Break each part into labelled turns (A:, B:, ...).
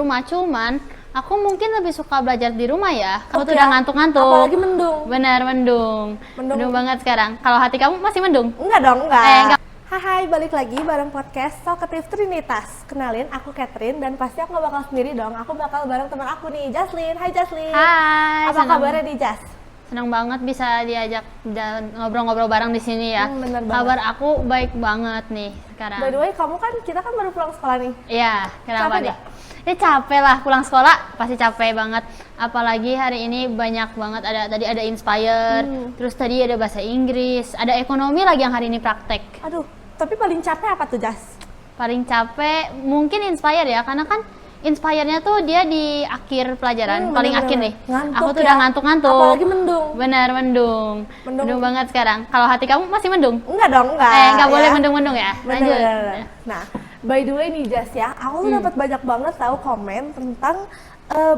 A: rumah, cuman aku mungkin lebih suka belajar di rumah ya. Kamu tuh
B: Oke.
A: udah ngantuk-ngantuk.
B: Apalagi mendung.
A: Benar, mendung. Mendung banget sekarang. Kalau hati kamu masih mendung?
B: Enggak dong, enggak.
A: Enggak.
B: Hai, balik lagi bareng podcast Talkative Trinitas. Kenalin, aku Catherine dan pasti aku gak bakal sendiri dong. Aku bakal bareng teman aku nih, Jaslyn. Hai Jaslyn.
A: Hai.
B: Apa kabarnya nih, Jas?
A: Senang banget bisa diajak ngobrol-ngobrol bareng di sini ya.
B: Bener banget.
A: Kabar aku baik banget nih sekarang.
B: By the way, kita kan baru pulang sekolah nih.
A: Iya, kenapa
B: Capek
A: nih?
B: gak?
A: Ya capek lah, pulang sekolah pasti capek banget. Apalagi hari ini banyak banget, tadi ada Inspire, terus tadi ada bahasa Inggris, ada ekonomi lagi yang hari ini praktek.
B: Aduh, tapi paling capek apa tuh, Jas?
A: Paling capek mungkin Inspire ya, karena kan Inspire-nya tuh dia di akhir pelajaran, paling akhir nih.
B: Ngantuk
A: Aku tuh
B: ya.
A: udah ngantuk-ngantuk.
B: Apalagi mendung.
A: Benar, mendung. Mendung banget sekarang. Kalau hati kamu masih mendung?
B: Enggak dong, enggak.
A: Enggak
B: ya.
A: boleh mendung-mendung ya? Lanjut.
B: Bener. Nah, by the way nih Jas ya, aku tuh dapat banyak banget tahu komen tentang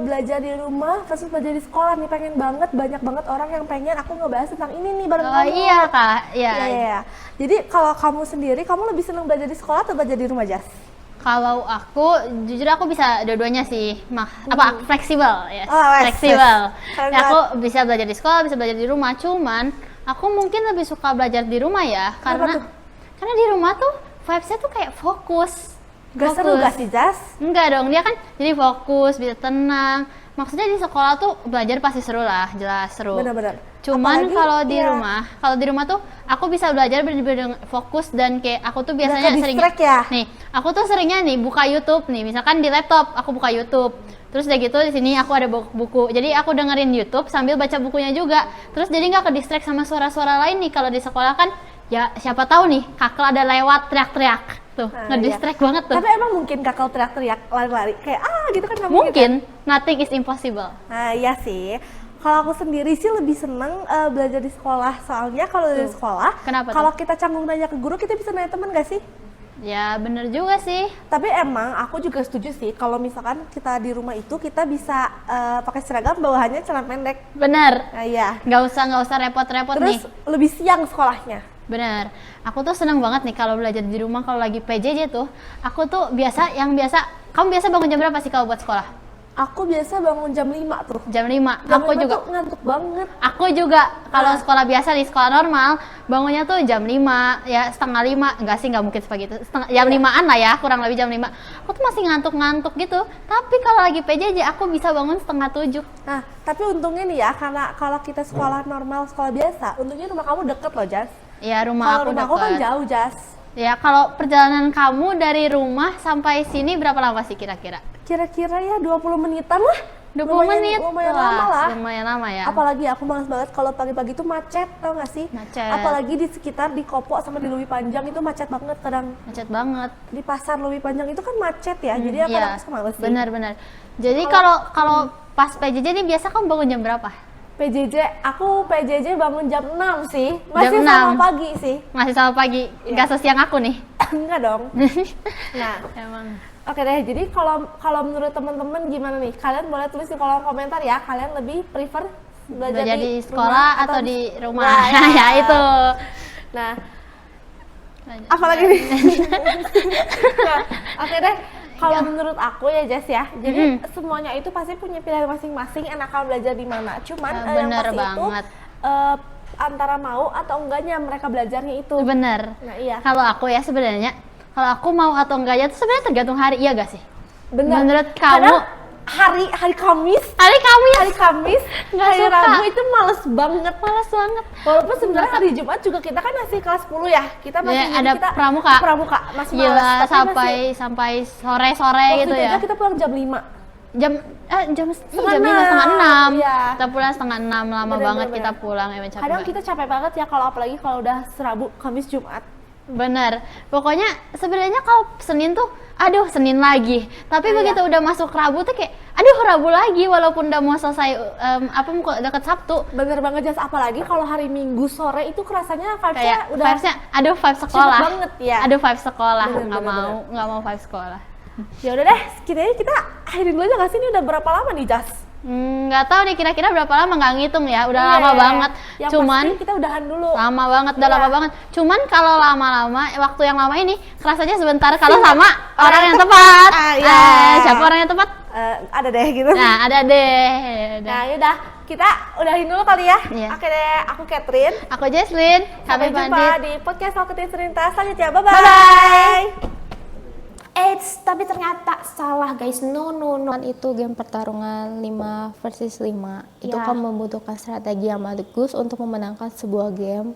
B: belajar di rumah versus belajar di sekolah nih. Pengen banget, banyak banget orang yang pengen aku ngebahas tentang ini nih bareng
A: Oh
B: kamu.
A: iya Kak, iya.
B: Iya. Jadi kalau kamu sendiri, kamu lebih senang belajar di sekolah atau belajar di rumah, Jas?
A: Kalau aku, jujur aku bisa dua-duanya sih, fleksibel ya,
B: Oh,
A: fleksibel.
B: Keren
A: Ya, aku bisa belajar di sekolah, bisa belajar di rumah. Cuman aku mungkin lebih suka belajar di rumah ya,
B: Kenapa
A: karena di rumah tuh vibes-nya tuh kayak fokus.
B: Gak seru gak sih, Jas?
A: Enggak dong, dia kan jadi fokus, bisa tenang. Maksudnya di sekolah tuh belajar pasti seru lah, jelas seru.
B: Bener-bener.
A: Cuman
B: Apalagi,
A: kalau di rumah tuh aku bisa belajar bener-bener fokus dan kayak aku tuh biasanya sering
B: ya?
A: nih, aku tuh seringnya nih buka YouTube nih, misalkan di laptop aku buka YouTube. Terus udah gitu di sini aku ada buku. Jadi aku dengerin YouTube sambil baca bukunya juga. Terus jadi nggak ke distract sama suara-suara lain nih. Kalau di sekolah kan ya siapa tahu nih kakak ada lewat teriak-teriak tuh, ngedistract banget tuh.
B: Tapi emang mungkin kakak teriak-teriak lari-lari kayak gitu kan nggak
A: Mungkin,
B: kan?
A: nothing is impossible.
B: Nah iya sih. Kalau aku sendiri sih lebih seneng belajar di sekolah. Soalnya kalau di sekolah,
A: Kenapa tuh?
B: kalau kita canggung nanya ke guru, kita bisa nanya teman gak sih?
A: Ya bener juga sih.
B: Tapi emang aku juga setuju sih kalau misalkan kita di rumah itu kita bisa pakai seragam bawahannya celana pendek.
A: Bener.
B: Nah iya.
A: Nggak usah repot-repot nih.
B: Terus lebih siang sekolahnya.
A: Bener. Aku tuh seneng banget nih kalau belajar di rumah. Kalau lagi PJJ tuh, aku tuh kamu biasa bangun jam berapa sih kalau buat sekolah?
B: Aku biasa bangun jam 5 tuh.
A: Jam 5.
B: Jam
A: Aku
B: 5
A: juga
B: tuh ngantuk banget.
A: Aku juga kalau sekolah biasa di sekolah normal bangunnya tuh jam 5 ya, setengah 5. Enggak sih, nggak mungkin seperti itu. Jam 5-an lah ya, kurang lebih jam 5. Aku tuh masih ngantuk-ngantuk gitu. Tapi kalau lagi PJJ aku bisa bangun setengah 7.
B: Nah, tapi untungnya nih ya, karena kalau kita sekolah normal, sekolah biasa, untungnya rumah kamu deket loh, Jas.
A: Ya, rumah
B: Kalau
A: aku
B: rumah aku kan
A: dekat.
B: jauh, Jas.
A: Ya, kalau perjalanan kamu dari rumah sampai sini berapa lama sih kira-kira?
B: Kira-kira ya 20 menitan lah.
A: 20
B: lumayan,
A: menit.
B: Lumayan
A: Wah,
B: lama lah.
A: Lumayan lama ya.
B: Apalagi aku males banget kalau pagi-pagi tuh macet, tau gak sih?
A: Macet.
B: Apalagi di sekitar di Kopo sama di Lewi Panjang itu macet banget kadang.
A: Macet banget.
B: Di pasar Lewi Panjang itu kan macet ya, jadi kadang aku males sih.
A: Benar-benar. Jadi kalau pas PJJ nih biasa kamu bangun jam berapa?
B: Aku PJJ bangun jam 6 sih. Masih
A: Jam
B: sama
A: 6.
B: pagi sih.
A: Masih sama pagi, nggak sesiang aku nih.
B: Enggak dong. Nah,
A: Emang.
B: oke deh, jadi kalau menurut teman-teman gimana nih? Kalian boleh tulis di kolom komentar ya, kalian lebih prefer
A: Belajar di
B: rumah
A: sekolah atau di rumah?
B: Nah,
A: Ya itu.
B: Nah, apalagi nih? Nah, oke deh. Kalau menurut aku ya Jess ya, jadi semuanya itu pasti punya pilihan masing-masing enakan belajar di mana. Cuman yang
A: Bener
B: pasti
A: banget.
B: itu antara mau atau enggaknya mereka belajarnya itu.
A: Bener.
B: Nah iya.
A: Kalau aku ya sebenarnya, kalau aku mau atau enggaknya itu sebenarnya tergantung hari, iya gak sih?
B: Bener.
A: Menurut
B: Kadang
A: kamu?
B: hari Kamis,
A: Hari
B: Kamis,
A: Nggak
B: hari
A: suka.
B: Rabu itu males banget.
A: Males banget.
B: Walaupun sebenarnya hari Jumat juga kita kan masih kelas 10 ya. Kita masih
A: Ya,
B: jadi
A: ada
B: kita
A: pramuka.
B: masih
A: Gila,
B: males.
A: sampai sore-sore
B: waktu
A: gitu ya.
B: jaga kita pulang jam 5.
A: Jam
B: Setengah
A: 5:30.
B: Iya.
A: Kita pulang setengah 6, lama
B: Bener,
A: banget
B: bener.
A: kita pulang, emang capek
B: Kadang
A: banget.
B: kita capek banget ya apalagi kalau udah Rabu, Kamis, Jumat.
A: Bener, pokoknya sebenarnya kalau Senin tuh, aduh Senin lagi. Tapi begitu udah masuk Rabu tuh kayak, aduh Rabu lagi. Walaupun udah mau selesai mau deket Sabtu.
B: Bener banget Jas, apalagi kalau hari Minggu sore itu kerasanya vibes-nya
A: Kayak
B: udah
A: vibes-nya, aduh vibe sekolah.
B: cepet banget ya.
A: Aduh vibe sekolah,
B: Bener,
A: nggak mau vibe sekolah.
B: Ya udah deh, kita akhirin dulu aja nggak sih? Ini udah berapa lama nih Jas?
A: Nggak tahu nih kira-kira berapa lama, nggak ngitung ya. Udah
B: Iya,
A: lama
B: iya.
A: banget.
B: Yang
A: Cuman
B: pasti kita udahan dulu.
A: lama banget, udah
B: Iya.
A: lama banget. Cuman kalau lama-lama, waktu yang lama ini kerasanya sebentar kalau sama orang yang tepat.
B: Iya.
A: Siapa orang yang tepat?
B: ada deh gitu.
A: Nah, ada deh.
B: Nah, yaudah, kita udahin dulu kali ya.
A: Iya.
B: Oke deh, aku Catherine.
A: Aku Jesslyn.
B: Sampai jumpa
A: pamit.
B: di podcast Talkative Selintas selanjutnya. Bye-bye.
A: Bye-bye.
B: Eits, tapi ternyata salah guys. No.
C: Itu game pertarungan 5 versus 5. Itu
B: Ya.
C: kan membutuhkan strategi yang bagus untuk memenangkan sebuah game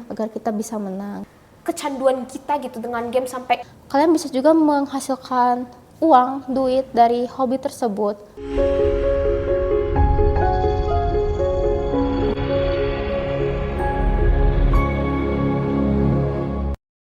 C: agar kita bisa menang.
B: Kecanduan kita gitu dengan game sampai
C: Kalian bisa juga menghasilkan uang, duit dari hobi tersebut.